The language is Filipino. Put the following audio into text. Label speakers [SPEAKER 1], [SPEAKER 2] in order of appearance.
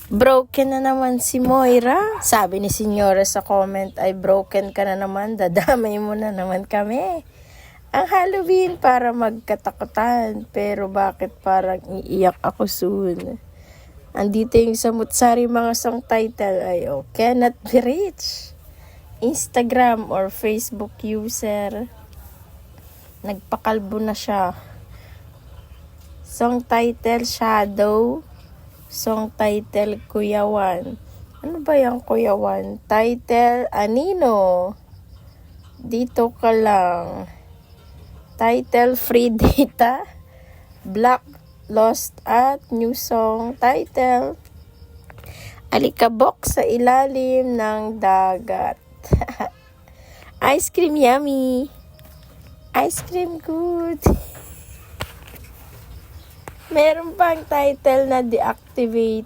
[SPEAKER 1] Broken na naman si Moira. Sabi ni Senyora sa comment ay broken ka na naman, dadamay mo na naman kami. Ang Halloween para magkatakutan, pero bakit parang iiyak ako soon? Andito yung samutsari mga song title ay cannot be reached. Instagram or Facebook user. Nagpakalbo na siya. Song title Shadow. Song title Kuyawan. Ano ba yung Kuyawan? Title Anino. Dito ka lang. Title Free Data. Black Lost at New Song Title Alikabok sa ilalim ng dagat. Ice cream yummy. Ice cream good. Meron pang title na deactivated.